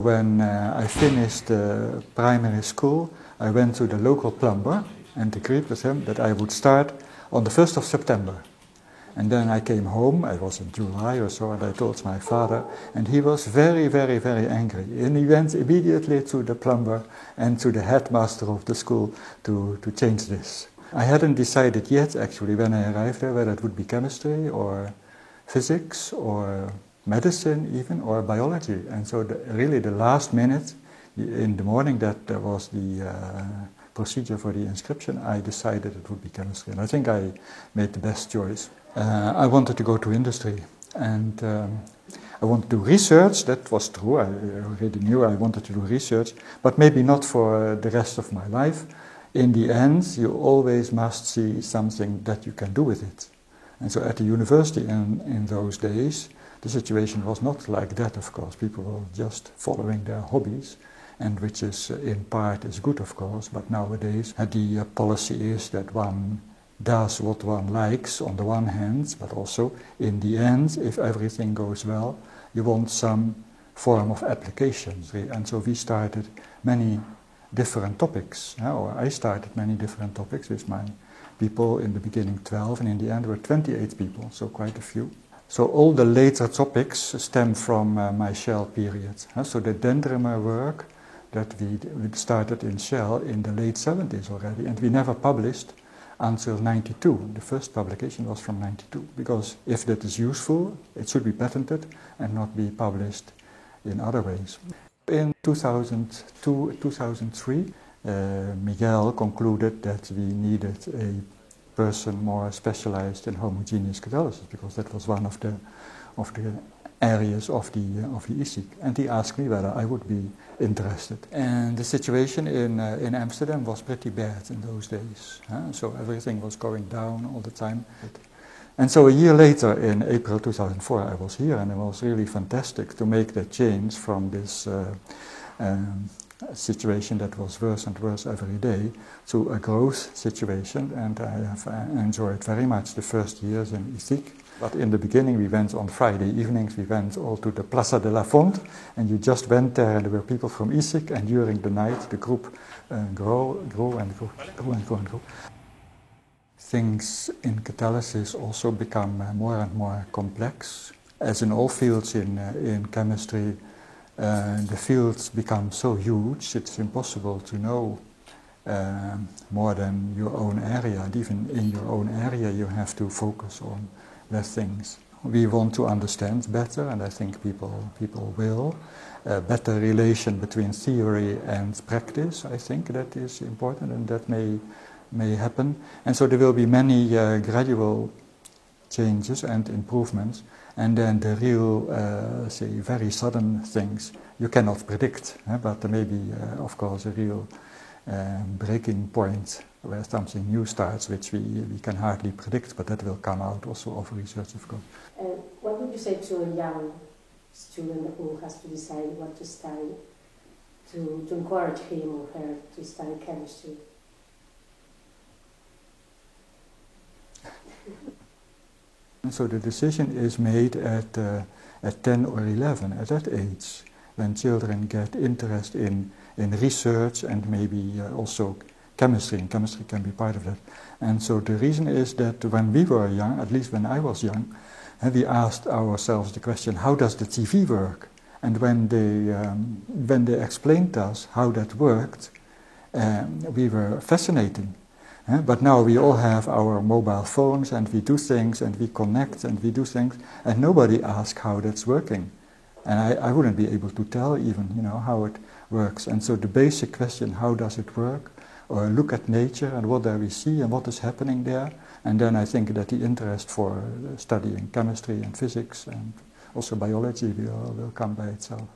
When I finished primary school, I went to the local plumber and agreed with him that I would start on the 1st of September. And then I came home, I was in July or so, and I told my father, and he was very, very, very angry. And he went immediately to the plumber and to the headmaster of the school to change this. I hadn't decided yet, actually, when I arrived there, whether it would be chemistry or physics or medicine even, or biology. And so really the last minute, in the morning that there was the procedure for the inscription, I decided it would be chemistry. And I think I made the best choice. I wanted to go to industry, and I wanted to do research. That was true. I already knew I wanted to do research, but maybe not for the rest of my life. In the end, you always must see something that you can do with it. And so at the university in those days, the situation was not like that, of course. People were just following their hobbies, and which is in part is good, of course, but nowadays the policy is that one does what one likes on the one hand, but also in the end, if everything goes well, you want some form of applications. And so we started many different topics, or I started many different topics with my people, in the beginning 12, and in the end were 28 people, so quite a few. So all the later topics stem from my Shell period. So the dendrimer work that we started in Shell in the late 70s already, and we never published until 92. The first publication was from 92, because if that is useful, it should be patented and not be published in other ways. In 2002, 2003, Miguel concluded that we needed a person more specialized in homogeneous catalysis, because that was one of the areas of the ISIC, and he asked me whether I would be interested. And the situation in Amsterdam was pretty bad in those days, so everything was going down all the time. And so a year later, in April 2004, I was here, and it was really fantastic to make that change from this situation that was worse and worse every day to a growth situation, and I have enjoyed very much the first years in ISIC. But in the beginning we went on Friday evenings, we went all to the Plaza de la Font, and you just went there and there were people from ISIC, and during the night the group grew. Things in catalysis also become more and more complex. As in all fields in chemistry, the fields become so huge, it's impossible to know more than your own area. And even in your own area you have to focus on less things. We want to understand better, and I think people will. Better relation between theory and practice, I think that is important, and that may happen. And so there will be many gradual changes and improvements, and then the real, say, very sudden things you cannot predict, but there may be, of course, a real breaking point where something new starts, which we can hardly predict, but that will come out also of research, of course. What would you say to a young student who has to decide what to study, to encourage him or her to study chemistry? And so the decision is made at 10 or 11, at that age, when children get interest in research and maybe also chemistry, and chemistry can be part of that. And so the reason is that when we were young, at least when I was young, we asked ourselves the question, how does the TV work? And when they explained to us how that worked, we were fascinating. But now we all have our mobile phones, and we do things, and we connect, and we do things, and nobody asks how that's working. And I wouldn't be able to tell even, how it works. And so the basic question, how does it work? Or look at nature and what do we see and what is happening there. And then I think that the interest for studying chemistry and physics and also biology will come by itself.